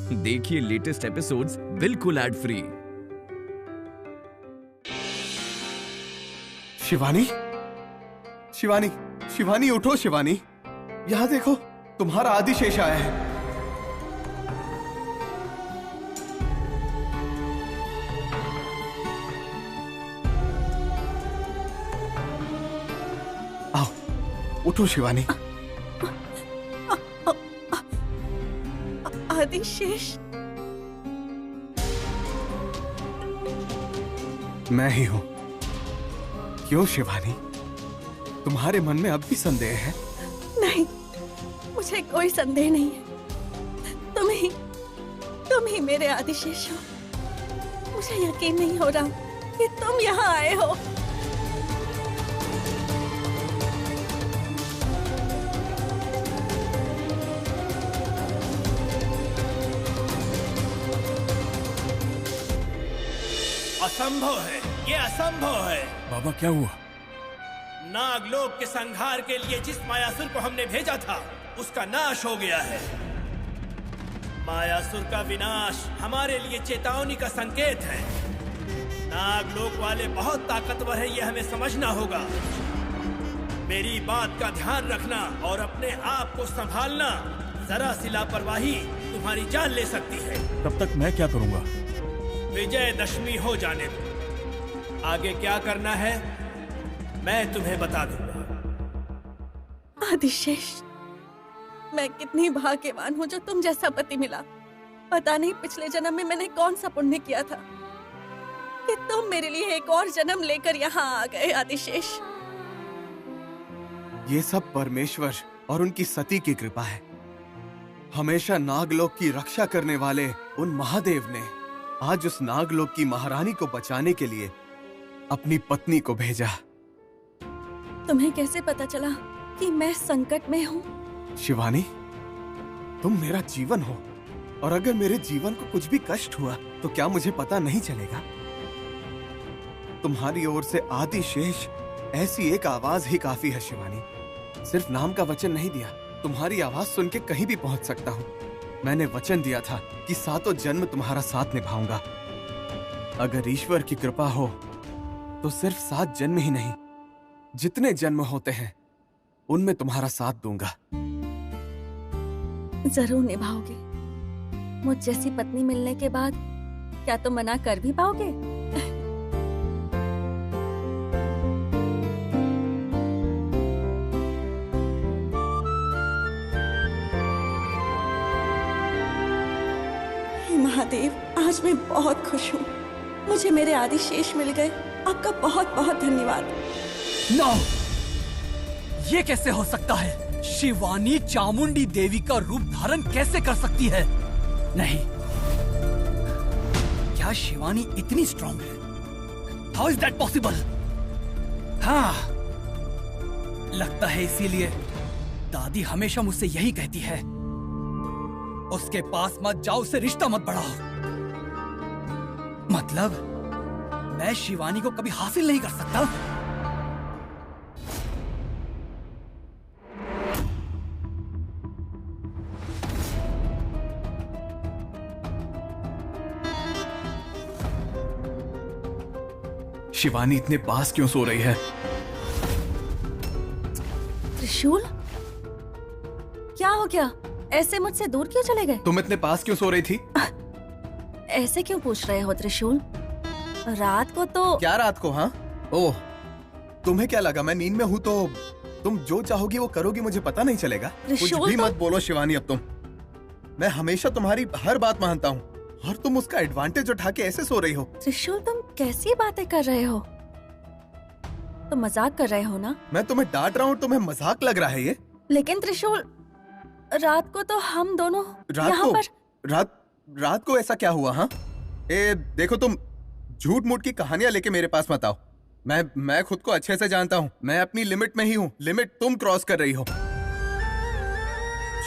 देखिए latest episodes बिल्कुल ad free. Shivani, Shivani, Shivani उठो शिवानी, यहाँ देखो तुम्हारा आदिशेष आया है। आओ उठो शिवानी। आदिशेष, मैं ही हूं। क्यों शिवानी, तुम्हारे मन में अब भी संदेह है? नहीं, मुझे कोई संदेह नहीं है। तुम ही मेरे आदिशेष हो। मुझे यकीन नहीं हो रहा कि तुम यहाँ आए हो। असंभव है, ये असंभव है। बाबा क्या हुआ? नागलोक के संहार के लिए जिस मायासुर को हमने भेजा था उसका नाश हो गया है। मायासुर का विनाश हमारे लिए चेतावनी का संकेत है। नागलोक वाले बहुत ताकतवर हैं, ये हमें समझना होगा। मेरी बात का ध्यान रखना और अपने आप को संभालना। जरा सी लापरवाही तुम्हारी जान ले सकती है। तब तक मैं क्या करूंगा? विजयदशमी हो जाने दो। आगे क्या करना है मैं तुम्हें बता दूंगा। आदिशेष, मैं कितनी भाग्यवान हूँ जो तुम जैसा पति मिला। पता नहीं पिछले जन्म में मैंने कौन सा पुण्य किया था कि तुम मेरे लिए एक और जन्म लेकर यहाँ आ गए। आदिशेष, ये सब परमेश्वर और उनकी सती की कृपा है। हमेशा नागलोक की रक्षा करने वाले उन महादेव ने आज उस नागलोक की महारानी को बचाने के लिए अपनी पत्नी को भेजा। तुम्हें कैसे पता चला कि मैं संकट में हूँ? शिवानी, तुम मेरा जीवन हो और अगर मेरे जीवन को कुछ भी कष्ट हुआ तो क्या मुझे पता नहीं चलेगा? तुम्हारी ओर से आदिशेष ऐसी एक आवाज ही काफी है शिवानी। सिर्फ नाम का वचन नहीं दिया, तुम्हारी आवाज सुन के कहीं भी पहुंच सकता हूँ। मैंने वचन दिया था कि 7 जन्म तुम्हारा साथ निभाऊंगा। अगर ईश्वर की कृपा हो तो सिर्फ 7 जन्म ही नहीं, जितने जन्म होते हैं उनमें तुम्हारा साथ दूंगा। जरूर निभाओगे। मुझ जैसी पत्नी मिलने के बाद क्या तुम मना कर भी पाओगे? महादेव, आज मैं बहुत खुश हूँ। मुझे मेरे आदिशेष मिल गए। आपका बहुत बहुत धन्यवाद। नो! ये कैसे हो सकता है? शिवानी चामुंडी देवी का रूप धारण कैसे कर सकती है? नहीं, क्या शिवानी इतनी स्ट्रांग है? How is that possible? हाँ, लगता है इसीलिए दादी हमेशा मुझसे यही कहती है, उसके पास मत जाओ, उससे रिश्ता मत बढ़ाओ। मतलब मैं शिवानी को कभी हासिल नहीं कर सकता? शिवानी इतने पास क्यों सो रही है? त्रिशूल, क्या हो गया? ऐसे मुझसे दूर क्यों चले गए? तुम इतने पास क्यों सो रही थी? ऐसे क्यों पूछ रहे हो त्रिशूल? रात को तो क्या रात को? हाँ, ओह, तुम्हें क्या लगा मैं नींद में हूँ तो तुम जो चाहोगी वो करोगी, मुझे पता नहीं चलेगा? कुछ भी मत बोलो शिवानी। अब मैं हमेशा तुम्हारी हर बात मानता हूँ और तुम उसका एडवांटेज उठा के ऐसे सो रही हो। त्रिशूल, तुम कैसी बातें कर रहे हो? तुम मजाक कर रहे हो ना? मैं तुम्हें डांट रहा हूँ, तुम्हें मजाक लग रहा है ये? लेकिन त्रिशूल, रात को तो हम दोनों यहाँ पर। रात को ऐसा क्या हुआ? हाँ, देखो तुम झूठ मूठ की कहानियां लेके मेरे पास मत आओ। मैं खुद को अच्छे से जानता हूँ, मैं अपनी लिमिट में ही हूँ। लिमिट तुम क्रॉस कर रही हो।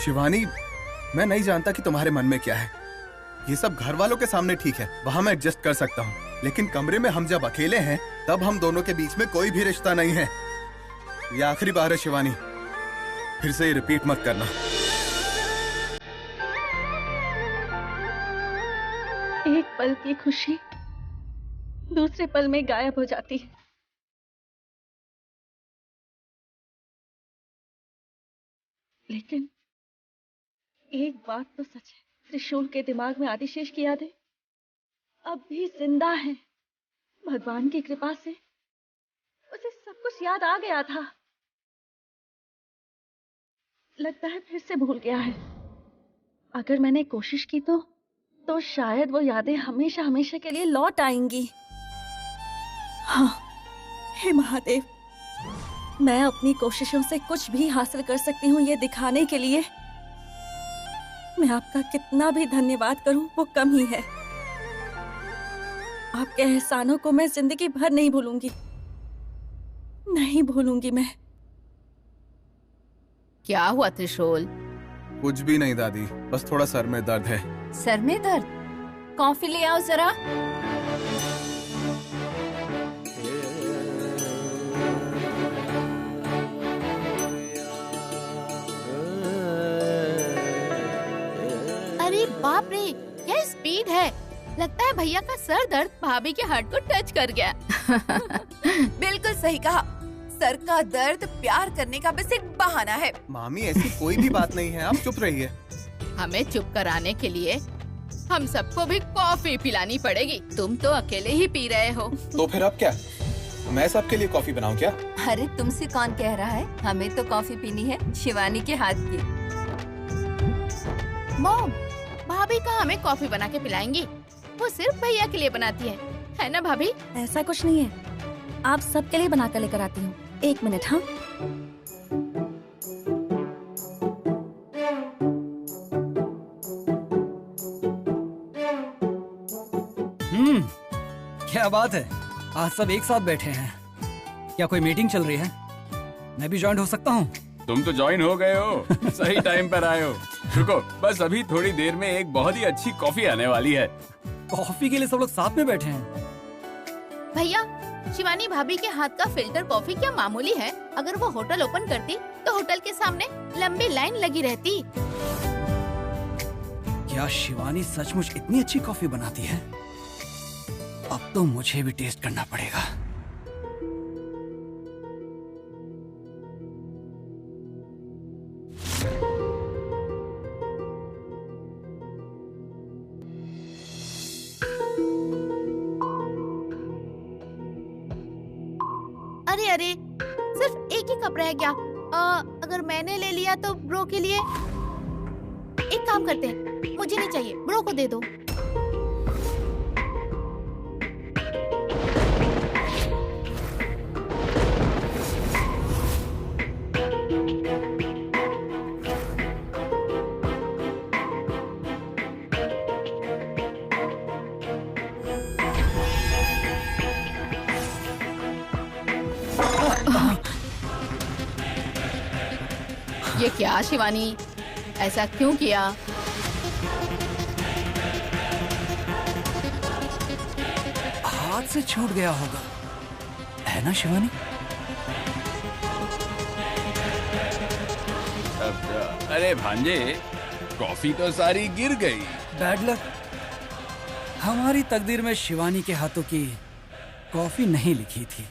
शिवानी, मैं नहीं जानता कि तुम्हारे मन में क्या है। ये सब घर वालों के सामने ठीक है, वहां मैं एडजस्ट कर सकता हूँ, लेकिन कमरे में हम जब अकेले हैं तब हम दोनों के बीच में कोई भी रिश्ता नहीं है। ये आखिरी बार है शिवानी, फिर से रिपीट मत करना। एक पल की खुशी दूसरे पल में गायब हो जाती है। लेकिन एक बात तो सच है, त्रिशूल के दिमाग में आदिशेष की यादें अब भी जिंदा हैं। भगवान की कृपा से उसे सब कुछ याद आ गया था। लगता है फिर से भूल गया है। अगर मैंने कोशिश की तो शायद वो यादें हमेशा हमेशा के लिए लौट आएंगी। हाँ, हे महादेव, मैं अपनी कोशिशों से कुछ भी हासिल कर सकती हूँ ये दिखाने के लिए। मैं आपका कितना भी धन्यवाद करूं वो कम ही है। आपके एहसानों को मैं जिंदगी भर नहीं भूलूंगी, नहीं भूलूंगी मैं। क्या हुआ त्रिशूल? कुछ भी नहीं दादी, बस थोड़ा सर में दर्द है। सर में दर्द? कॉफी ले आओ जरा। अरे बाप रे, क्या स्पीड है! लगता है भैया का सर दर्द भाभी के हार्ट को टच कर गया। बिल्कुल सही कहा। सर का दर्द प्यार करने का बस एक बहाना है। मामी ऐसी कोई भी बात नहीं है, आप चुप रहिए। हमें चुप कराने के लिए हम सबको भी कॉफी पिलानी पड़ेगी। तुम तो अकेले ही पी रहे हो। तो फिर अब क्या, मैं सबके लिए कॉफी बनाऊं क्या? अरे तुमसे कौन कह रहा है? हमें तो कॉफी पीनी है शिवानी के हाथ की। मॉम, भाभी का हमें कॉफी बना के पिलाएंगी। वो सिर्फ भैया के लिए बनाती है ना भाभी? ऐसा कुछ नहीं है, आप सबके लिए बनाकर लेकर आती हूँ। एक मिनट। हाँ, क्या बात है, आज सब एक साथ बैठे हैं। क्या कोई मीटिंग चल रही है? मैं भी ज्वाइन हो सकता हूँ? तुम तो ज्वाइन हो गए हो, सही टाइम पर आए हो। रुको, बस अभी थोड़ी देर में एक बहुत ही अच्छी कॉफी आने वाली है। कॉफी के लिए सब लोग साथ में बैठे हैं। भैया, शिवानी भाभी के हाथ का फिल्टर कॉफी क्या मामूली है? अगर वो होटल ओपन करती तो होटल के सामने लंबी लाइन लगी रहती। क्या शिवानी सचमुच इतनी अच्छी कॉफी बनाती है? अब तो मुझे भी टेस्ट करना पड़ेगा। अरे सिर्फ एक ही कप रह गया। अगर मैंने ले लिया तो ब्रो के लिए। एक काम करते हैं, मुझे नहीं चाहिए, ब्रो को दे दो। ये क्या शिवानी, ऐसा क्यों किया? हाथ से छूट गया होगा, है ना शिवानी? अरे भांजे, कॉफी तो सारी गिर गई। Bad luck. हमारी तकदीर में शिवानी के हाथों की कॉफी नहीं लिखी थी।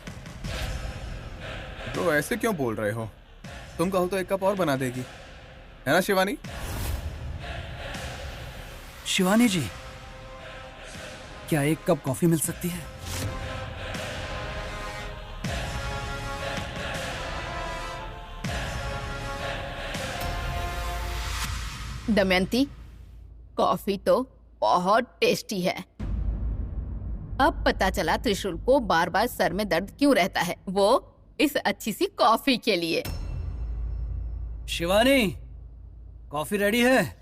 तो ऐसे क्यों बोल रहे हो? तुम कहो तो एक कप और बना देगी, है ना शिवानी? शिवानी जी, क्या एक कप कॉफी मिल सकती है? दमयंती, कॉफी तो बहुत टेस्टी है। अब पता चला त्रिशूल को बार बार सर में दर्द क्यों रहता है, वो इस अच्छी सी कॉफी के लिए। शिवानी, कॉफी रेडी है?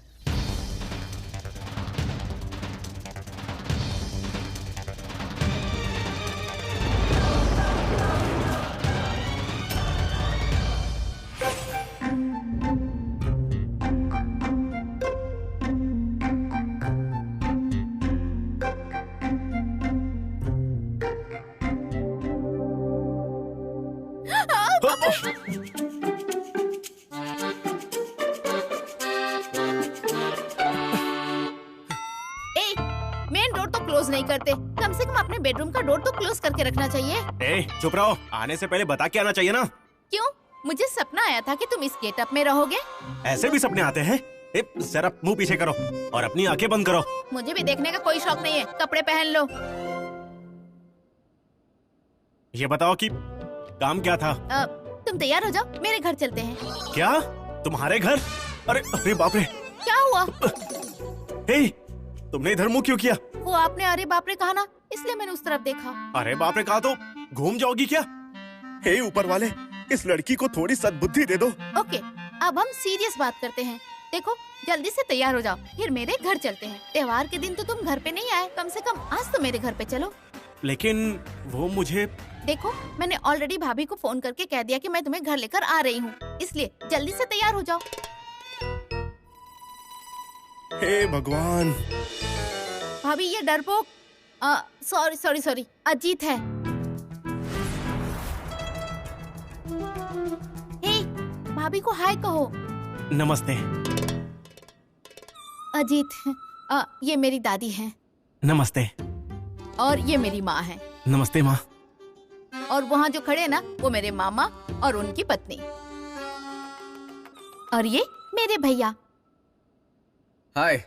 मेन डोर तो क्लोज नहीं करते, कम से कम अपने बेडरूम का डोर तो क्लोज करके रखना चाहिए। ए, चुप रहो, आने से पहले बता के आना चाहिए ना। क्यों? मुझे सपना आया था कि तुम इस गेटअप में रहोगे। ऐसे भी सपने आते हैं? जरा मुंह पीछे करो और अपनी आंखें बंद करो। मुझे भी देखने का कोई शौक नहीं है, कपड़े पहन लो। ये बताओ कि काम क्या था? तुम तैयार हो जाओ, मेरे घर चलते हैं। क्या? तुम्हारे घर? अरे अरे बाप रे! क्या हुआ? तुमने इधर मुंह क्यों किया? वो आपने अरे बाप रे कहा ना, इसलिए मैंने उस तरफ देखा। अरे बाप रे कहा तो घूम जाओगी क्या? हे ऊपर वाले, इस लड़की को थोड़ी सद्बुद्धि दे दो। ओके, अब हम सीरियस बात करते हैं। देखो, जल्दी से तैयार हो जाओ, फिर मेरे घर चलते हैं। त्योहार के दिन तो तुम घर पे नहीं आए, कम से कम आज तो मेरे घर पे चलो। लेकिन वो मुझे... देखो, मैंने ऑलरेडी भाभी को फोन करके कह दिया कि मैं तुम्हें घर लेकर आ रही हूँ, इसलिए जल्दी से तैयार हो जाओ। हे भगवान! भाभी, ये डरपोक सॉरी अजीत है। हे, भाभी को हाय कहो। नमस्ते। अजीत, ये मेरी दादी है। नमस्ते। और ये मेरी माँ है। नमस्ते माँ। और वहाँ जो खड़े हैं ना, वो मेरे मामा और उनकी पत्नी। और ये मेरे भैया। हाय।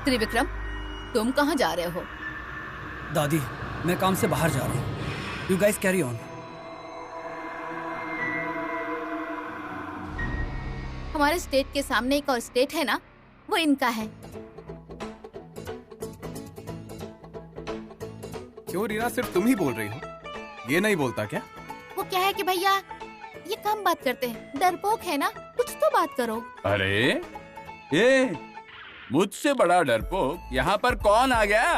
त्रिविक्रम, तुम कहाँ जा रहे हो? दादी, मैं काम से बाहर जा रहा हूँ। You guys carry on. हमारे स्टेट के सामने एक और स्टेट है ना, वो इनका है। क्यों रीना, सिर्फ तुम ही बोल रही हो? ये नहीं बोलता क्या? वो क्या है कि भैया ये कम बात करते हैं, डरपोक है ना, कुछ तो बात करो। अरे ये मुझसे बड़ा डरपोक यहाँ पर कौन आ गया?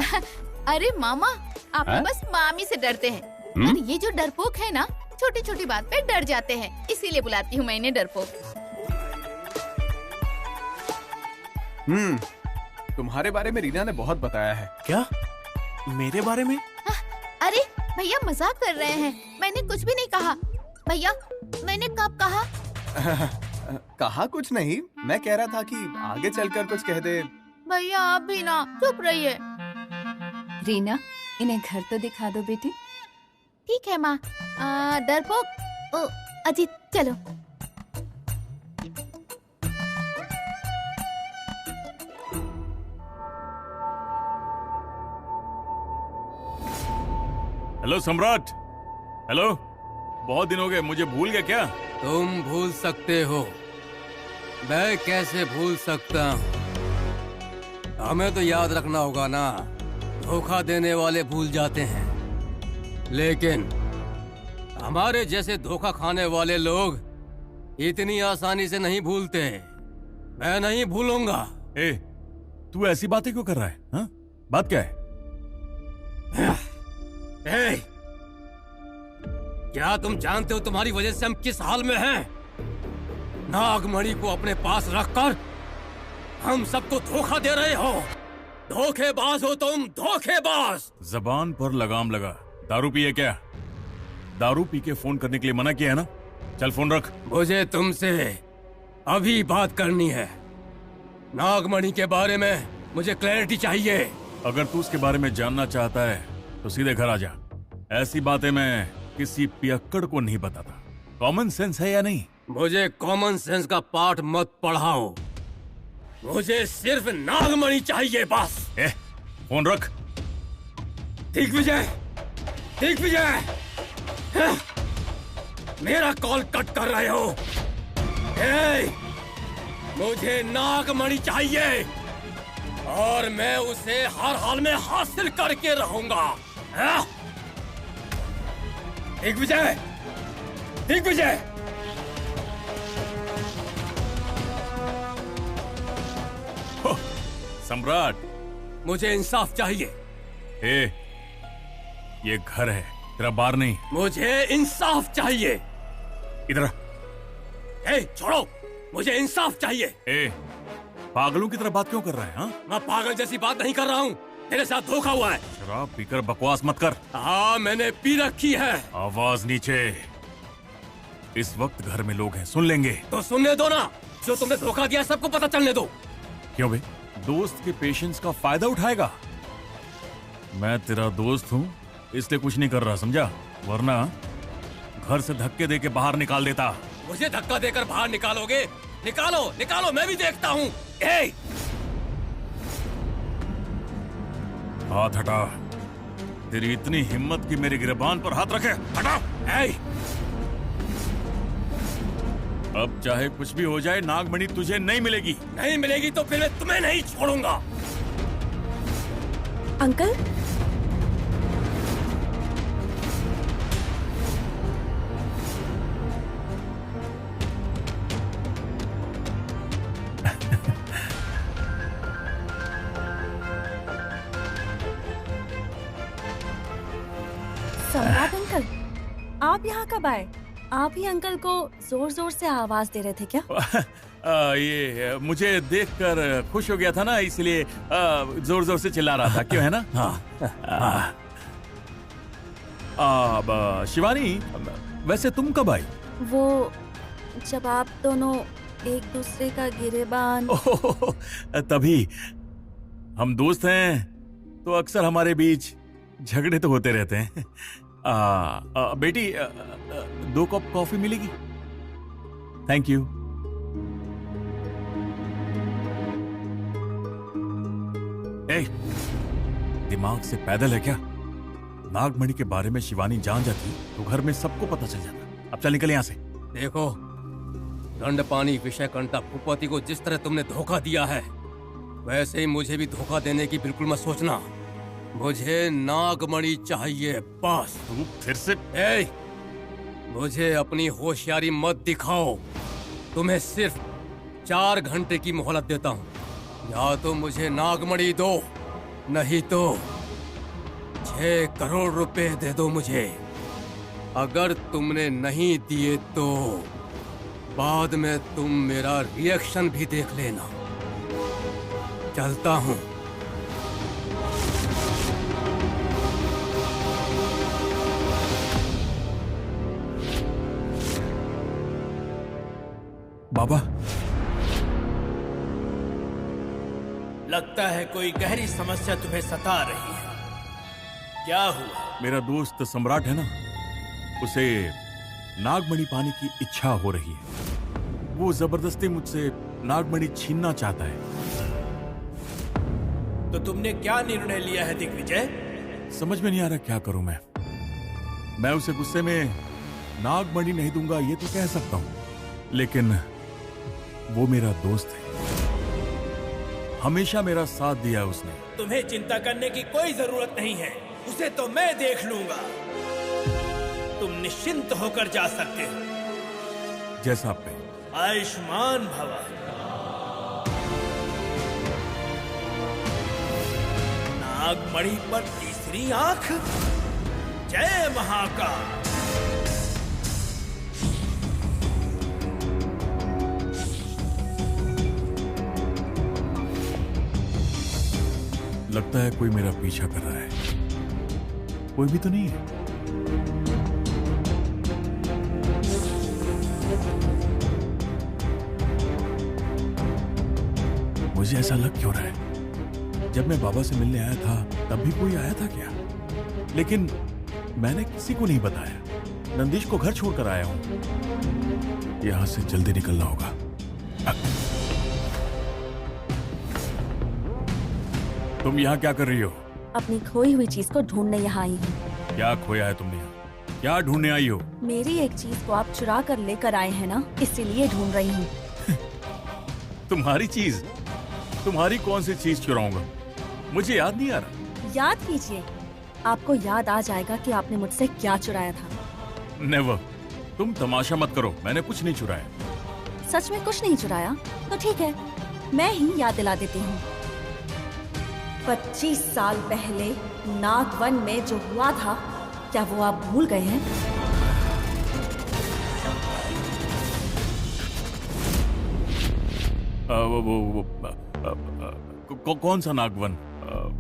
अरे मामा, आप बस मामी से डरते हैं। और ये जो डरपोक है ना, छोटी छोटी बात पे डर जाते हैं, इसीलिए बुलाती हूँ मैं इन्हें डरपोक। तुम्हारे बारे में रीना ने बहुत बताया है। क्या? मेरे बारे में? अरे भैया, मजाक कर रहे हैं, मैंने कुछ भी नहीं कहा। भैया, मैंने कब कहा? कहा कुछ नहीं, मैं कह रहा था कि आगे चलकर कुछ कह दे। भैया आप भी ना चुप रहिए। रीना, इन्हें घर तो दिखा दो बेटी। ठीक है माँ। डरपोक, अजीत चलो। हेलो सम्राट। हेलो, बहुत दिन हो गए, मुझे भूल गए क्या? तुम भूल सकते हो, मैं कैसे भूल सकता हूँ? हमें तो याद रखना होगा ना। धोखा देने वाले भूल जाते हैं, लेकिन हमारे जैसे धोखा खाने वाले लोग इतनी आसानी से नहीं भूलते। मैं नहीं भूलूंगा। ए, तू ऐसी बातें क्यों कर रहा है? हाँ? बात क्या है? क्या तुम जानते हो तुम्हारी वजह से हम किस हाल में हैं? नागमणि को अपने पास रखकर हम सबको धोखा दे रहे हो। धोखेबाज हो तुम, धोखेबाज। जबान पर लगाम लगा। दारू पिए क्या? दारू पी के फोन करने के लिए मना किया है ना? चल फोन रख। मुझे तुमसे अभी बात करनी है। नागमणि के बारे में मुझे क्लैरिटी चाहिए। अगर तू उसके बारे में जानना चाहता है तो सीधे घर आ जा। ऐसी बातें मैं किसी पियक्कड़ को नहीं बताता। कॉमन सेंस है या नहीं? मुझे कॉमन सेंस का पाठ मत पढ़ाओ, मुझे सिर्फ नागमणि चाहिए बस। फोन रख। दिग्विजय, दिग्विजय, मेरा कॉल कट कर रहे हो। मुझे नागमणि चाहिए और मैं उसे हर हाल में हासिल करके रहूंगा। दिग्विजय, दिग्विजय। सम्राट, मुझे इंसाफ चाहिए। ये घर है, तेरा बार नहीं। मुझे इंसाफ चाहिए। इधर। छोड़ो, मुझे इंसाफ चाहिए। पागलों की तरह बात क्यों कर रहा है? हाँ? मैं पागल जैसी बात नहीं कर रहा हूँ। तेरे साथ धोखा हुआ है। शराब पीकर बकवास मत कर। हाँ, मैंने पी रखी है। आवाज नीचे। इस वक्त घर में लोग हैं, सुन लेंगे। तो सुनने दो ना, जो तुमने धोखा दिया सबको पता चलने दो। क्यों बे? दोस्त के पेशेंस का फायदा उठाएगा? मैं तेरा दोस्त हूँ इसलिए कुछ नहीं कर रहा, समझा? वरना घर से धक्के दे के बाहर निकाल देता। मुझे धक्का देकर बाहर निकालोगे? निकालो निकालो, मैं भी देखता हूँ। हाथ हटा। तेरी इतनी हिम्मत कि मेरी गिरबान पर हाथ रखे? हटा। अब चाहे कुछ भी हो जाए, नागमणि तुझे नहीं मिलेगी। नहीं मिलेगी तो फिर मैं तुम्हें नहीं छोड़ूंगा। अंकल, सम्राट अंकल, आप यहाँ कब आए? आप ही अंकल को जोर जोर से आवाज दे रहे थे क्या? ये मुझे देखकर खुश हो गया था ना, इसलिए जोर जोर से चिल्ला रहा था। क्यों, है ना? शिवानी, वैसे तुम कब आई? वो जब आप दोनों एक दूसरे का गिरेबान। तभी। हम दोस्त हैं तो अक्सर हमारे बीच झगड़े तो होते रहते हैं। बेटी, 2 कप कॉफी मिलेगी? Thank you. दिमाग से पैदल है क्या? नागमणि के बारे में शिवानी जान जाती तो घर में सबको पता चल जाता। अब चल निकल यहाँ से। देखो, दंडपानी विषयकंठा भूपति को जिस तरह तुमने धोखा दिया है, वैसे ही मुझे भी धोखा देने की बिल्कुल मत सोचना। मुझे नागमणि चाहिए, बस। तू फिर से? मुझे अपनी होशियारी मत दिखाओ। तुम्हें सिर्फ 4 घंटे की मोहलत देता हूँ। या तो मुझे नागमणि दो, नहीं तो 6 करोड़ रुपए दे दो मुझे। अगर तुमने नहीं दिए तो बाद में तुम मेरा रिएक्शन भी देख लेना। चलता हूँ। बाबा, लगता है कोई गहरी समस्या तुम्हें सता रही है। क्या हुआ? मेरा दोस्त सम्राट है ना, उसे नागमणि पाने की इच्छा हो रही है। वो जबरदस्ती मुझसे नागमणि छीनना चाहता है। तो तुमने क्या निर्णय लिया है दिग्विजय? समझ में नहीं आ रहा क्या करूं मैं उसे गुस्से में नागमणि नहीं दूंगा ये तो कह सकता हूं, लेकिन वो मेरा दोस्त है। हमेशा मेरा साथ दिया है उसने। तुम्हें चिंता करने की कोई जरूरत नहीं है, उसे तो मैं देख लूंगा। तुम निश्चिंत होकर जा सकते हो। जैसा आप कहें। आयुष्मान भव। नागमणि पर तीसरी आंख। जय महाकाल। लगता है कोई मेरा पीछा कर रहा है। कोई भी तो नहीं है। मुझे ऐसा लग क्यों रहा है? जब मैं बाबा से मिलने आया था तब भी कोई आया था क्या? लेकिन मैंने किसी को नहीं बताया। नंदीश को घर छोड़कर आया हूं। यहां से जल्दी निकलना होगा। तुम यहाँ क्या कर रही हो? अपनी खोई हुई चीज को ढूंढने यहाँ आई हूँ। क्या खोया है तुमने यहाँ? क्या ढूंढने आई हो? मेरी एक चीज को आप चुरा कर लेकर आए हैं ना, इसीलिए ढूंढ रही हूँ। तुम्हारी चीज? तुम्हारी कौन सी चीज चुराऊंगा? मुझे याद नहीं आ रहा। याद कीजिए, आपको याद आ जाएगा कि आपने मुझसे क्या चुराया था। नेवर। तुम तमाशा मत करो, मैंने कुछ नहीं चुराया। सच में कुछ नहीं चुराया? तो ठीक है, मैं ही याद दिला देती हूँ। 25 साल पहले नागवन में जो हुआ था, क्या वो आप भूल गए हैं? कौन सा नागवन?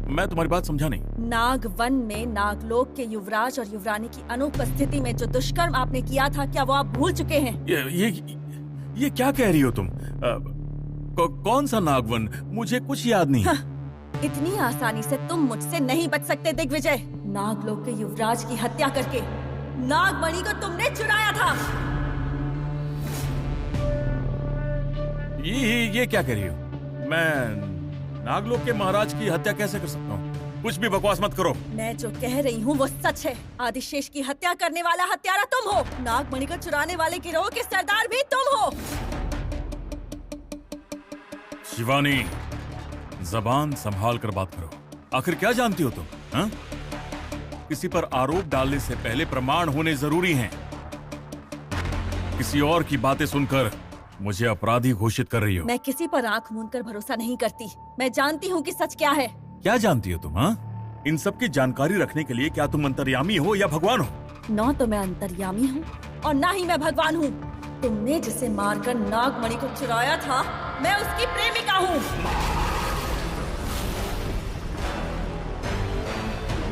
मैं तुम्हारी बात समझा नहीं। नागवन में नागलोक के युवराज और युवरानी की अनुपस्थिति में जो दुष्कर्म आपने किया था, क्या वो आप भूल चुके हैं? ये क्या कह रही हो तुम? कौन सा नागवन? मुझे कुछ याद नहीं। हाँ, इतनी आसानी से तुम मुझसे नहीं बच सकते दिग्विजय। नागलोक के युवराज की हत्या करके नागमणि को तुमने चुराया था। ये क्या कह रही हो? मैं नागलोक के महाराज की हत्या कैसे कर सकता हूँ? कुछ भी बकवास मत करो। मैं जो कह रही हूँ वो सच है। आदिशेष की हत्या करने वाला हत्यारा तुम हो। नागमणि को चुराने वाले गिरोह के सरदार भी तुम हो। शिवानी, जबान संभाल कर बात करो। आखिर क्या जानती हो तुम? हाँ? किसी पर आरोप डालने से पहले प्रमाण होने जरूरी हैं। किसी और की बातें सुनकर मुझे अपराधी घोषित कर रही हो। मैं किसी पर आंख मूंदकर भरोसा नहीं करती। मैं जानती हूँ कि सच क्या है। क्या जानती हो तुम? हाँ? इन सब की जानकारी रखने के लिए क्या तुम अंतर्यामी हो या भगवान हो? न तो मैं अंतर्यामी हूँ और न ही मैं भगवान हूँ। तुमने जिसे मारकर नागमणि को चुराया था, मैं उसकी प्रेमिका हूँ।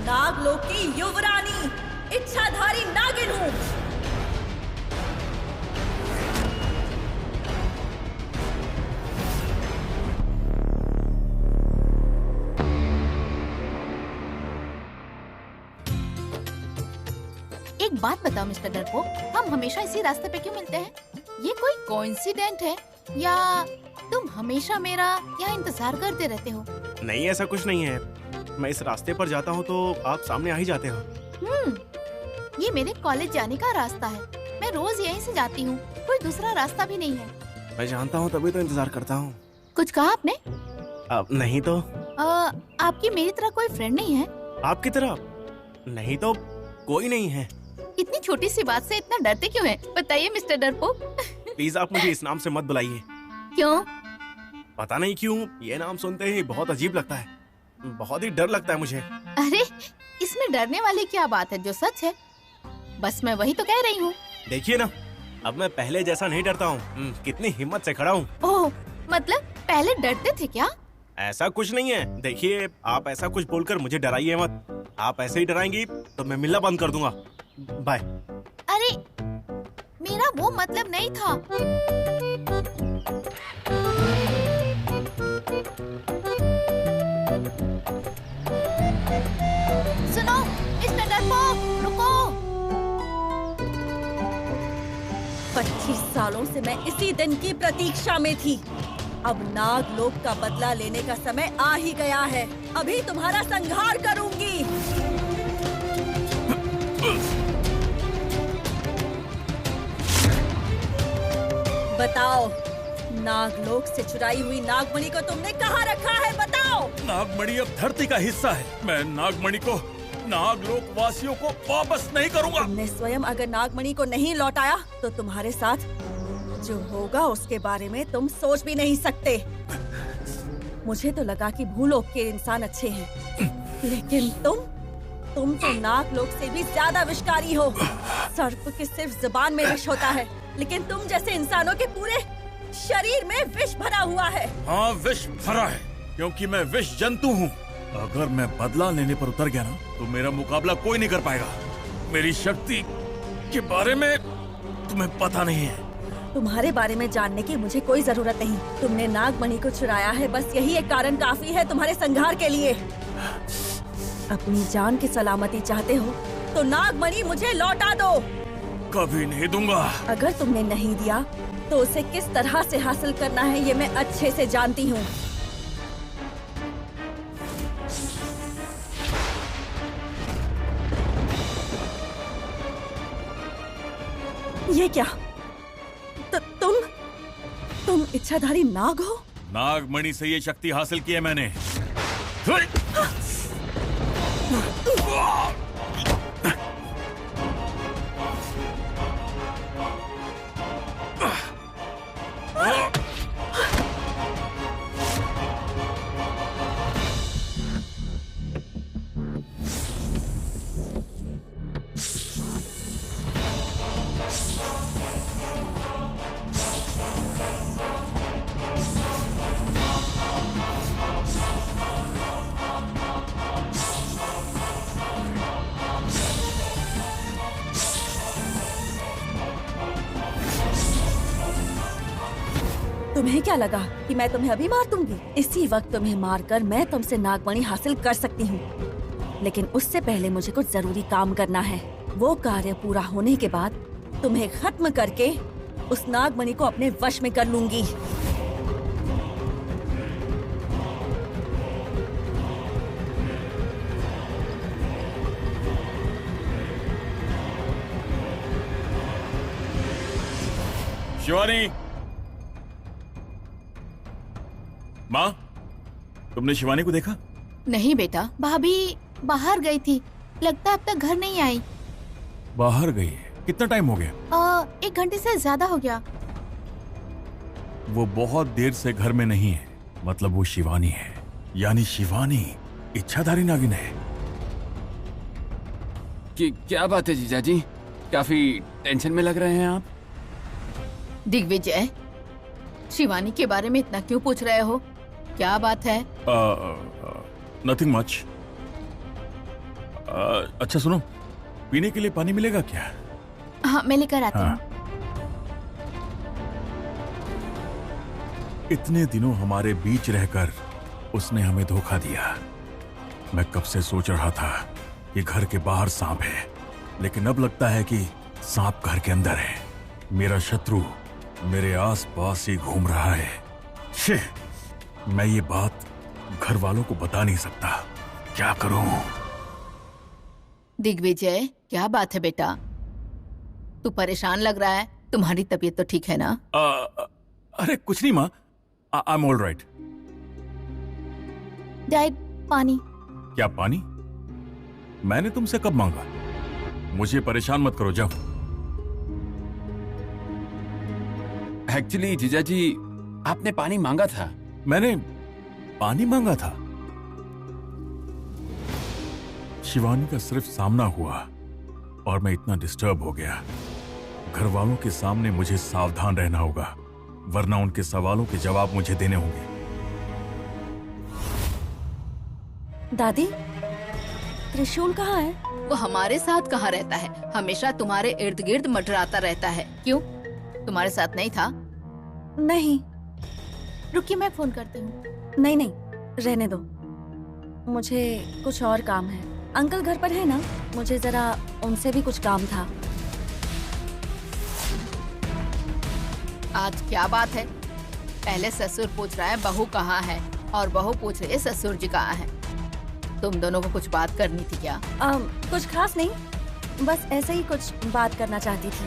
नागलोक की युवरानी, इच्छाधारी नागिन हूँ। एक बात बताओ मिस्टर डरपोक, हम हमेशा इसी रास्ते पे क्यों मिलते हैं? ये कोई कोइंसिडेंट है या तुम हमेशा मेरा यहाँ इंतजार करते रहते हो? नहीं, ऐसा कुछ नहीं है। मैं इस रास्ते पर जाता हूँ तो आप सामने आ ही जाते हो। ये मेरे कॉलेज जाने का रास्ता है। मैं रोज यहीं से जाती हूँ, कोई दूसरा रास्ता भी नहीं है। मैं जानता हूँ, तभी तो इंतजार करता हूँ। कुछ कहा आपने? नहीं तो। आपकी मेरी तरह कोई फ्रेंड नहीं है? आपकी तरह? नहीं तो कोई नहीं है। इतनी छोटी सी बात से इतना डरते क्यों हैं? बताइए मिस्टर डरपोक। प्लीज आप मुझे इस नाम से मत बुलाइए। क्यों? पता नहीं क्यों, ये नाम सुनते ही बहुत अजीब लगता है। बहुत ही डर लगता है मुझे। अरे इसमें डरने वाली क्या बात है? जो सच है बस मैं वही तो कह रही हूँ। देखिए ना, अब मैं पहले जैसा नहीं डरता हूँ। कितनी हिम्मत से खड़ा हूँ। ओह, मतलब पहले डरते थे क्या? ऐसा कुछ नहीं है। देखिए, आप ऐसा कुछ बोलकर मुझे डराइए मत। आप ऐसे ही डराएंगी तो मैं मिलना बंद कर दूंगा। बाय। अरे मेरा वो मतलब नहीं था। सुनो मिस्टर डरपोक, रुको। 25 सालों से मैं इसी दिन की प्रतीक्षा में थी। अब नागलोक का बदला लेने का समय आ ही गया है। अभी तुम्हारा संहार करूंगी। बताओ, नागलोक से चुराई हुई नागमणि को तुमने कहाँ रखा है? बताओ। नागमणि अब धरती का हिस्सा है। मैं नागमणि को नागलोक वासियों को वापस नहीं करूंगा। तुमने स्वयं अगर नागमणि को नहीं लौटाया तो तुम्हारे साथ जो होगा उसके बारे में तुम सोच भी नहीं सकते। मुझे तो लगा कि भूलोक के इंसान अच्छे हैं, लेकिन तुम तो नागलोक से भी ज्यादा विषकारी हो। सर्प की सिर्फ जुबान में विष होता है, लेकिन तुम जैसे इंसानों के पूरे शरीर में विष भरा हुआ है। हाँ, विष भरा है, क्योंकि मैं विष जंतु हूँ। अगर मैं बदला लेने पर उतर गया ना, तो मेरा मुकाबला कोई नहीं कर पाएगा। मेरी शक्ति के बारे में तुम्हें पता नहीं है। तुम्हारे बारे में जानने की मुझे कोई जरूरत नहीं। तुमने नागमणि को चुराया है, बस यही एक कारण काफी है तुम्हारे संहार के लिए। अपनी जान की सलामती चाहते हो तो नागमणि मुझे लौटा दो। कभी नहीं दूंगा। अगर तुमने नहीं दिया तो उसे किस तरह से हासिल करना है ये मैं अच्छे से जानती हूँ। ये क्या? तुम इच्छाधारी नाग हो? नागमणि से ये शक्ति हासिल की है मैंने। तुम्हें क्या लगा कि मैं तुम्हें अभी मार दूंगी? इसी वक्त तुम्हें मारकर मैं तुमसे नागमणि हासिल कर सकती हूँ, लेकिन उससे पहले मुझे कुछ जरूरी काम करना है। वो कार्य पूरा होने के बाद तुम्हें खत्म करके उस नागमणि को अपने वश में कर लूंगी। शिवानी, माँ, तुमने शिवानी को देखा? नहीं बेटा, भाभी बाहर गई थी, लगता है अब तक घर नहीं आई। बाहर गई है? कितना टाइम हो गया? 1 घंटे से ज्यादा हो गया। वो बहुत देर से घर में नहीं है, मतलब वो शिवानी है। यानी शिवानी इच्छाधारी नागिन है। क्या बात है जीजाजी? काफी टेंशन में लग रहे हैं आप। दिग्विजय, शिवानी के बारे में इतना क्यों पूछ रहे हो? क्या बात है? Nothing much. अच्छा सुनो, पीने के लिए पानी मिलेगा क्या? हाँ, मैं लेकर आती हूँ। इतने दिनों हमारे बीच रहकर उसने हमें धोखा दिया। मैं कब से सोच रहा था कि घर के बाहर सांप है, लेकिन अब लगता है कि सांप घर के अंदर है। मेरा शत्रु मेरे आस-पास ही घूम रहा है। शिह, मैं ये बात घर वालों को बता नहीं सकता। क्या करूं? दिग्विजय, क्या बात है बेटा? तू परेशान लग रहा है। तुम्हारी तबीयत तो ठीक है ना? अरे कुछ नहीं माँ, I am all right. Dad, पानी। क्या पानी? मैंने तुमसे कब मांगा? मुझे परेशान मत करो, जाओ। एक्चुअली जीजाजी, आपने पानी मांगा था। मैंने पानी मांगा था? शिवानी का सिर्फ सामना हुआ और मैं इतना डिस्टर्ब हो गया। घर वालों के सामने मुझे सावधान रहना होगा, वरना उनके सवालों के जवाब मुझे देने होंगे। दादी, त्रिशूल कहाँ है? वो हमारे साथ कहाँ रहता है? हमेशा तुम्हारे इर्द गिर्द मंडराता रहता है। क्यों, तुम्हारे साथ नहीं था? नहीं। रुकिए, मैं फोन करती हूँ। नहीं नहीं, रहने दो, मुझे कुछ और काम है। अंकल घर पर है ना? मुझे जरा उनसे भी कुछ काम था। आज क्या बात है? पहले ससुर पूछ रहा है बहू कहाँ है, और बहू पूछ रही है ससुर जी कहाँ है। तुम दोनों को कुछ बात करनी थी क्या? कुछ खास नहीं, बस ऐसे ही कुछ बात करना चाहती थी।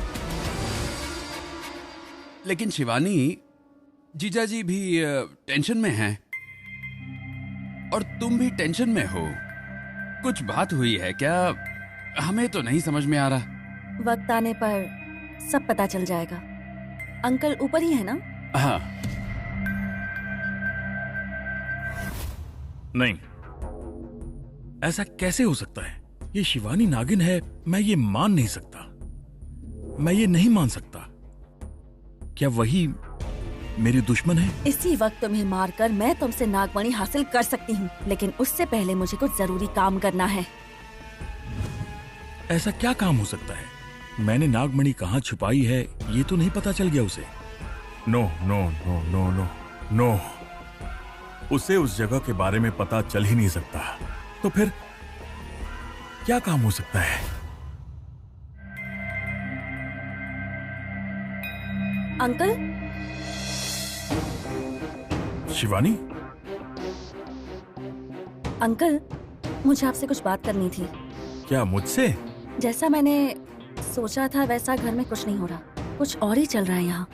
लेकिन शिवानी, जीजाजी भी टेंशन में हैं और तुम भी टेंशन में हो। कुछ बात हुई है क्या? हमें तो नहीं समझ में आ रहा। वक्त आने पर सब पता चल जाएगा। अंकल ऊपर ही है ना? हाँ। नहीं, ऐसा कैसे हो सकता है? ये शिवानी नागिन है, मैं ये मान नहीं सकता। मैं ये नहीं मान सकता। क्या वही मेरी दुश्मन है? इसी वक्त तुम्हें मारकर मैं तुमसे नागमणि हासिल कर सकती हूँ, लेकिन उससे पहले मुझे कुछ जरूरी काम करना है। ऐसा क्या काम हो सकता है? मैंने नागमणि कहाँ छुपाई है ये तो नहीं पता चल गया उसे? No no no no no no, उसे उस जगह के बारे में पता चल ही नहीं सकता। तो फिर क्या काम हो सकता है? अंकल? शिवानी? अंकल, मुझे आपसे कुछ बात करनी थी। क्या मुझसे? जैसा मैंने सोचा था वैसा घर में कुछ नहीं हो रहा, कुछ और ही चल रहा है यहाँ।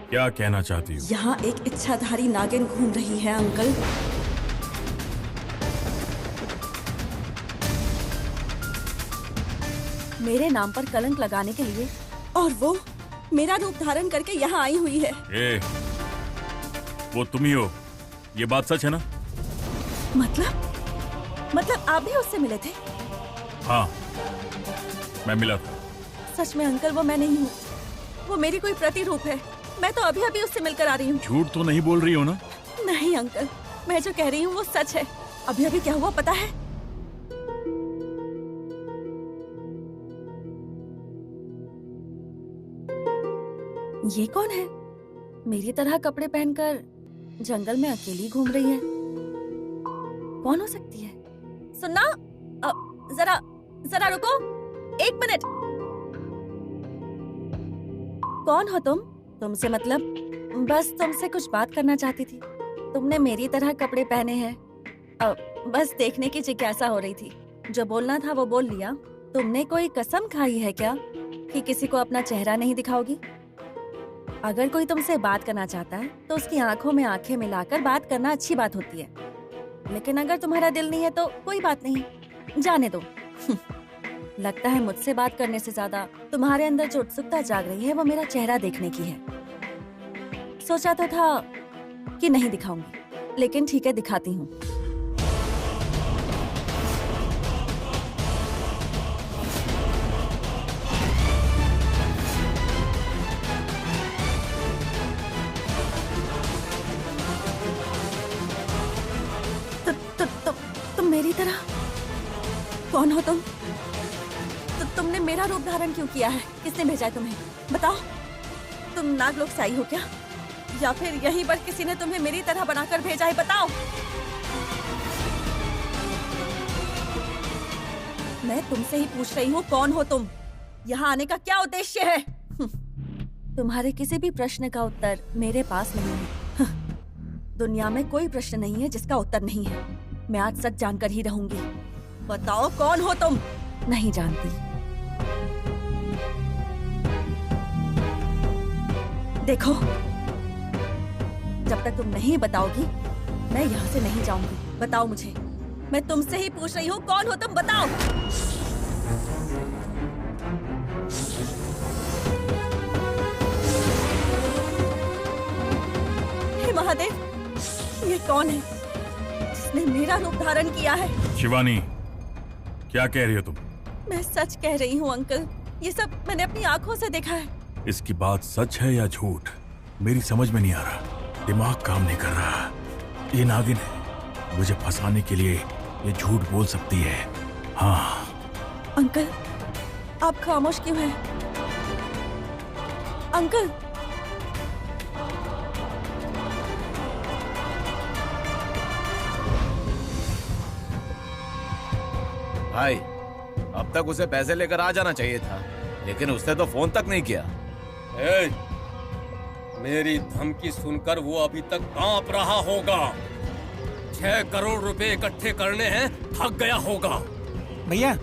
क्या कहना चाहती हो? यहाँ एक इच्छाधारी नागिन घूम रही है अंकल। मेरे नाम पर कलंक लगाने के लिए, और वो मेरा रूप धारण करके यहाँ आई हुई है। वो तुम ही हो, ये बात सच है ना? मतलब आप भी उससे मिले थे? हाँ, मैं मिला था। सच में अंकल, वो मैं नहीं हूँ, वो मेरी कोई प्रतिरूप है। मैं तो अभी अभी उससे मिलकर आ रही हूँ। झूठ तो नहीं बोल रही हो ना? नहीं अंकल, मैं जो कह रही हूँ वो सच है। अभी अभी क्या हुआ पता है? ये कौन है? मेरी तरह कपड़े पहनकर जंगल में अकेली घूम रही है। कौन हो सकती है? सुनना, जरा जरा रुको, 1 मिनट। कौन हो तुम? तुमसे मतलब बस तुमसे कुछ बात करना चाहती थी। तुमने मेरी तरह कपड़े पहने हैं, बस देखने की जिज्ञासा हो रही थी। जो बोलना था वो बोल लिया। तुमने कोई कसम खाई है क्या कि किसी को अपना चेहरा नहीं दिखाओगी? अगर कोई तुमसे बात करना चाहता है तो उसकी आंखों में आंखें मिलाकर बात करना अच्छी बात होती है, लेकिन अगर तुम्हारा दिल नहीं है तो कोई बात नहीं, जाने दो। लगता है मुझसे बात करने से ज्यादा तुम्हारे अंदर जो उत्सुकता जाग रही है वो मेरा चेहरा देखने की है। सोचा तो था कि नहीं दिखाऊंगी, लेकिन ठीक है, दिखाती हूँ। तुम मेरी तरह कौन हो तुम? तुमने मेरा रूप धारण क्यों किया है? किसने भेजा है तुम्हें? बताओ। तुम नागलोक से आई हो क्या, या फिर यहीं पर किसी ने तुम्हें मेरी तरह बनाकर भेजा है? बताओ। मैं तुमसे ही पूछ रही हूँ, कौन हो तुम? यहाँ आने का क्या उद्देश्य है? तुम्हारे किसी भी प्रश्न का उत्तर मेरे पास नहीं है। दुनिया में कोई प्रश्न नहीं है जिसका उत्तर नहीं है। मैं आज सच जानकर ही रहूंगी। बताओ, कौन हो तुम? नहीं जानती। देखो, जब तक तुम नहीं बताओगी मैं यहाँ से नहीं जाऊंगी। बताओ मुझे, मैं तुमसे ही पूछ रही हूँ, कौन हो तुम? बताओ। हे महादेव, ये कौन है जिसने मेरा रूप धारण किया है? शिवानी, क्या कह रही हो तुम? मैं सच कह रही हूँ अंकल, ये सब मैंने अपनी आंखों से देखा है। इसकी बात सच है या झूठ, मेरी समझ में नहीं आ रहा। दिमाग काम नहीं कर रहा। ये नागिन है, मुझे फंसाने के लिए ये झूठ बोल सकती है। हाँ। अंकल, आप खामोश क्यों हैं? अंकल, भाई, अब तक उसे पैसे लेकर आ जाना चाहिए था, लेकिन उसने तो फोन तक नहीं किया। मेरी धमकी सुनकर वो अभी तक कांप रहा होगा। 6 करोड़ रुपए इकट्ठे करने हैं, थक गया होगा। भैया,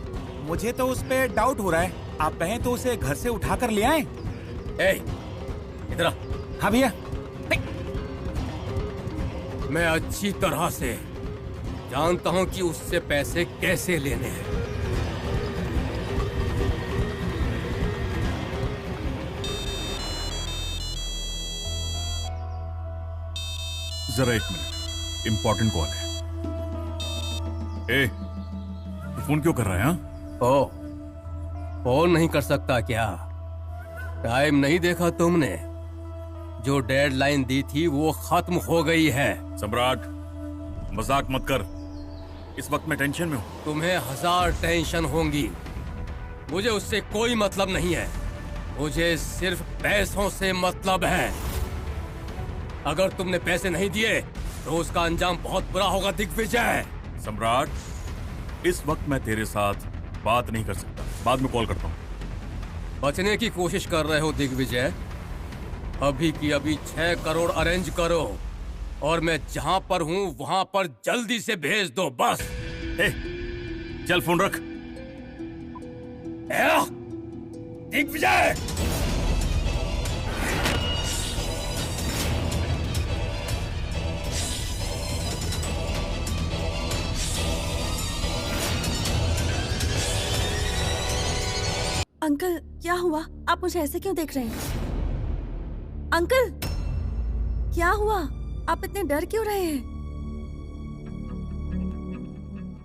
मुझे तो उस पे डाउट हो रहा है। आप कहें तो उसे घर से उठा कर ले आए। इधर आ। हाँ भैया। मैं अच्छी तरह से जानता हूं कि उससे पैसे कैसे लेने हैं। जरा 1 मिनट, इम्पोर्टेंट कॉल है। तू फोन क्यों कर रहा है? हाँ? फोन नहीं कर सकता क्या? टाइम नहीं देखा तुमने? जो डेडलाइन दी थी वो खत्म हो गई है। सम्राट, मजाक मत कर। इस वक्त मैं टेंशन में हूँ। तुम्हें 1000 टेंशन होंगी, मुझे उससे कोई मतलब नहीं है। मुझे सिर्फ पैसों से मतलब है। अगर तुमने पैसे नहीं दिए तो उसका अंजाम बहुत बुरा होगा दिग्विजय। सम्राट, इस वक्त मैं तेरे साथ बात नहीं कर सकता, बाद में कॉल करता हूँ। बचने की कोशिश कर रहे हो दिग्विजय? अभी की अभी 6 करोड़ अरेंज करो और मैं जहां पर हूं वहां पर जल्दी से भेज दो, बस। चल फोन रख। दिग्विजय! अंकल, क्या हुआ? आप मुझे ऐसे क्यों देख रहे हैं? अंकल, क्या हुआ? आप इतने डर क्यों रहे हैं?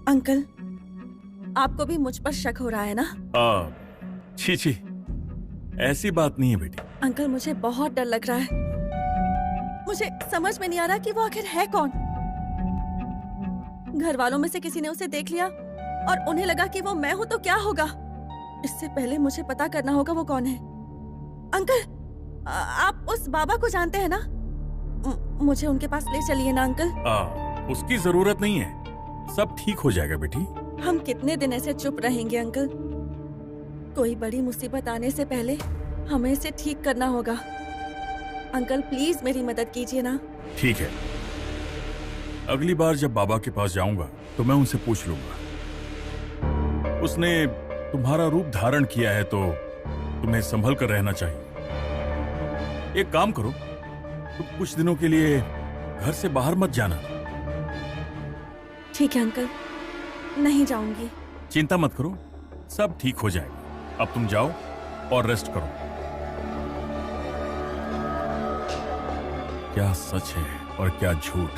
अंकल, आपको भी मुझ पर शक हो रहा है ना? छी छी, ऐसी बात नहीं है बेटी। अंकल, मुझे बहुत डर लग रहा है। मुझे समझ में नहीं आ रहा कि वो आखिर है कौन। घर वालों में से किसी ने उसे देख लिया और उन्हें लगा कि वो मैं हूं तो क्या होगा? इससे पहले मुझे पता करना होगा वो कौन है। अंकल, आप उस बाबा को जानते हैं ना? मुझे उनके पास ले चलिए ना अंकल। उसकी जरूरत नहीं है, सब ठीक हो जाएगा बेटी। हम कितने दिन ऐसे चुप रहेंगे अंकल? कोई बड़ी मुसीबत आने से पहले हमें इसे ठीक करना होगा। अंकल प्लीज मेरी मदद कीजिए ना। ठीक है, अगली बार जब बाबा के पास जाऊंगा तो मैं उनसे पूछ लूंगा। उसने तुम्हारा रूप धारण किया है तो तुम्हें संभल कर रहना चाहिए। एक काम करो, तुम कुछ दिनों के लिए घर से बाहर मत जाना। ठीक है अंकल, नहीं जाऊंगी। चिंता मत करो, सब ठीक हो जाएगा। अब तुम जाओ और रेस्ट करो। क्या सच है और क्या झूठ,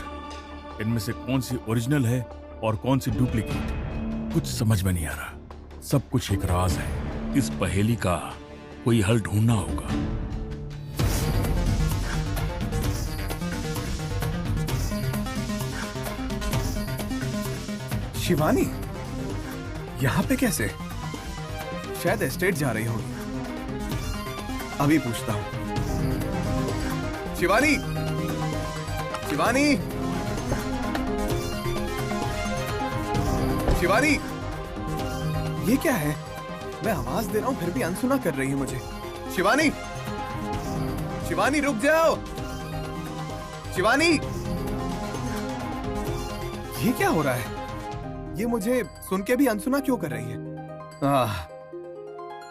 इनमें से कौन सी ओरिजिनल है और कौन सी डुप्लीकेट, कुछ समझ में नहीं आ रहा। सब कुछ एक राज है। इस पहेली का कोई हल ढूंढना होगा। शिवानी यहाँ पे कैसे? शायद एस्टेट जा रही होगी। अभी पूछता हूँ। शिवानी, शिवानी, शिवानी, ये क्या है? मैं आवाज दे रहा हूँ फिर भी अनसुना कर रही है मुझे। शिवानी, शिवानी रुक जाओ। शिवानी, ये क्या हो रहा है? ये मुझे सुन के भी अनसुना क्यों कर रही है?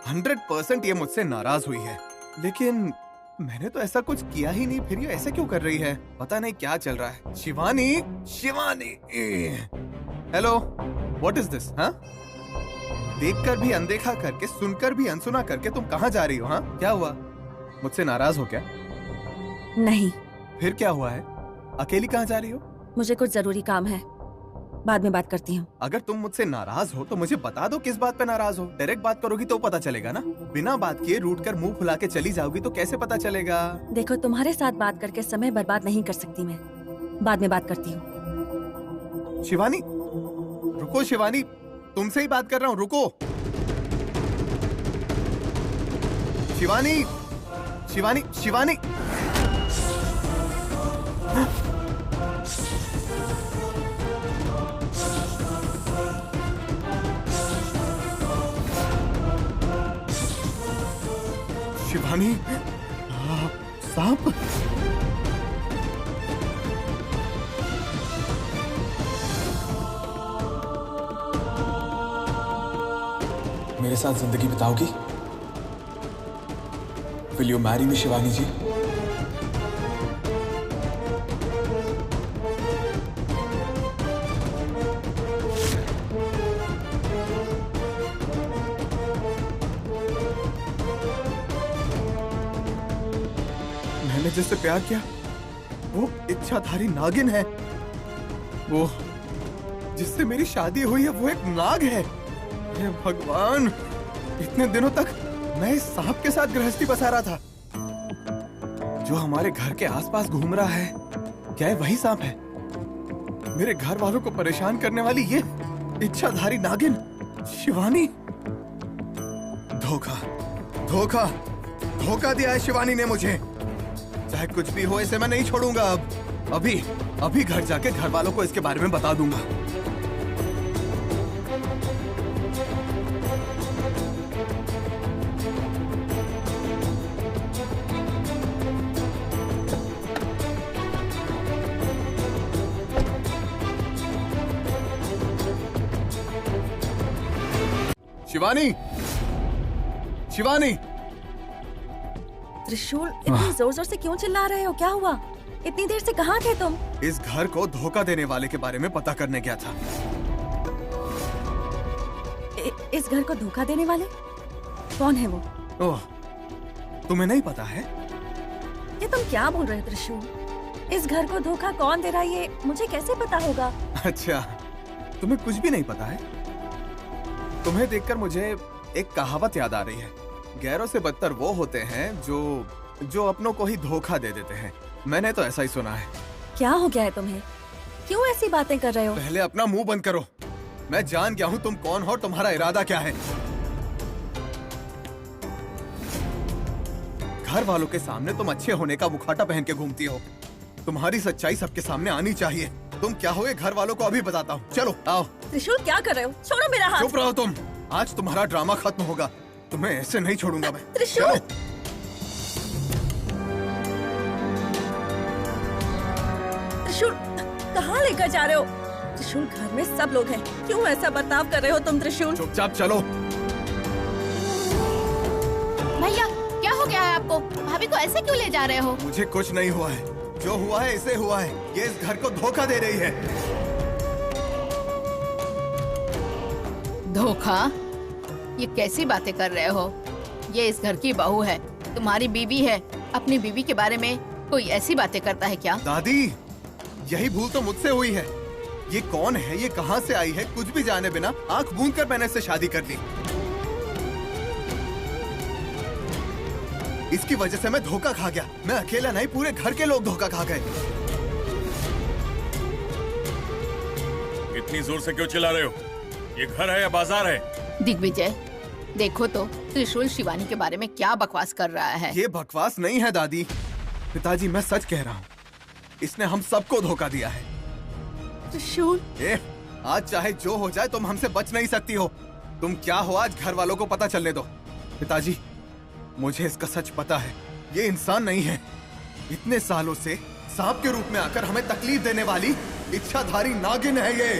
100% ये मुझसे नाराज हुई है, लेकिन मैंने तो ऐसा कुछ किया ही नहीं, फिर ये ऐसे क्यों कर रही है? पता नहीं क्या चल रहा है। Shivani, Shivani, hello, what is this? हाँ, देखकर भी अनदेखा करके, सुनकर भी अनसुना करके तुम कहाँ जा रही हो? हाँ, क्या हुआ? मुझसे नाराज हो क्या? नहीं। फिर क्या हुआ है? अकेली कहाँ जा रही हो? मुझे कुछ जरूरी काम है, बाद में बात करती हूँ। अगर तुम मुझसे नाराज हो तो मुझे बता दो किस बात पे नाराज हो। डायरेक्ट बात करोगी तो पता चलेगा ना। बिना बात किए रूठ कर मुंह फुला के चली जाओगी तो कैसे पता चलेगा? देखो, तुम्हारे साथ बात करके समय बर्बाद नहीं कर सकती मैं। बाद में बात करती हूँ। शिवानी, रुको शिवानी, तुमसे ही बात कर रहा हूँ, रुको। शिवानी, शिवानी, शिवानी, शिवानी, सांप। मेरे साथ जिंदगी बिताओगी? Will you marry me Shivani ji? मैंने जिससे प्यार किया वो इच्छाधारी नागिन है। वो जिससे मेरी शादी हुई है वो एक नाग है। हे भगवान, इतने दिनों तक मैं इस सांप के साथ गृहस्थी बसा रहा था। जो हमारे घर के आसपास घूम रहा है, क्या है वही सांप है? मेरे घर वालों को परेशान करने वाली ये इच्छाधारी नागिन शिवानी। धोखा, धोखा, धोखा दिया है शिवानी ने मुझे। चाहे कुछ भी हो, इसे मैं नहीं छोड़ूंगा। अब अभी घर जाके घर वालों को इसके बारे में बता दूंगा। शिवानी, शिवानी, त्रिशूल, इतनी जोर जोर से क्यों चिल्ला रहे हो? क्या हुआ? इतनी देर से कहाँ थे तुम? इस घर को धोखा देने वाले के बारे में पता करने गया था। इस घर को धोखा देने वाले? कौन है वो? ओह, तुम्हें नहीं पता है? ये तुम क्या बोल रहे हो त्रिशूल? इस घर को धोखा कौन दे रहा है ये मुझे कैसे पता होगा? अच्छा, तुम्हें कुछ भी नहीं पता है? तुम्हें देखकर मुझे एक कहावत याद आ रही है। गैरों से बदतर वो होते हैं जो अपनों को ही धोखा दे देते हैं। मैंने तो ऐसा ही सुना है। क्या हो गया है तुम्हें? क्यों ऐसी बातें कर रहे हो? पहले अपना मुंह बंद करो। मैं जान गया हूँ तुम कौन हो और तुम्हारा इरादा क्या है। घर वालों के सामने तुम अच्छे होने का मुखौटा पहन के घूमती हो। तुम्हारी सच्चाई सबके सामने आनी चाहिए। तुम क्या हो ये घर वालों को अभी बताता हूँ। चलो आओ। त्रिशूल क्या कर रहे हो? छोड़ो मेरा हाथ। चुप रहो तुम। आज तुम्हारा ड्रामा खत्म होगा। तुम्हें ऐसे नहीं छोड़ूंगा मैं। त्रिशूल त्रिशूल कहाँ लेकर जा रहे हो? त्रिशूल घर में सब लोग हैं, क्यों ऐसा बर्ताव कर रहे हो तुम त्रिशूल? चुपचाप चलो। भैया क्या हो गया है आपको? भाभी को ऐसे क्यों ले जा रहे हो? मुझे कुछ नहीं हुआ है। जो हुआ है इसे हुआ है। ये इस घर को धोखा दे रही है। धोखा? ये कैसी बातें कर रहे हो? ये इस घर की बहू है, तुम्हारी बीवी है। अपनी बीवी के बारे में कोई ऐसी बातें करता है क्या? दादी, यही भूल तो मुझसे हुई है। ये कौन है, ये कहां से आई है, कुछ भी जाने बिना आंख मूंद कर मैंने इससे शादी कर ली। इसकी वजह से मैं धोखा खा गया। मैं अकेला नहीं, पूरे घर के लोग धोखा खा गए। इतनी जोर से क्यों चिल्ला रहे हो? ये घर है या बाजार है? दिग्विजय, देखो तो त्रिशूल शिवानी के बारे में क्या बकवास कर रहा है। ये बकवास नहीं है दादी। पिताजी, मैं सच कह रहा हूँ। इसने हम सबको धोखा दिया है। त्रिशूल, आज चाहे जो हो जाए तुम हमसे बच नहीं सकती हो। तुम क्या हो आज घर वालों को पता चलने दो। पिताजी, मुझे इसका सच पता है। ये इंसान नहीं है। इतने सालों से सांप के रूप में आकर हमें तकलीफ देने वाली इच्छाधारी नागिन है ये।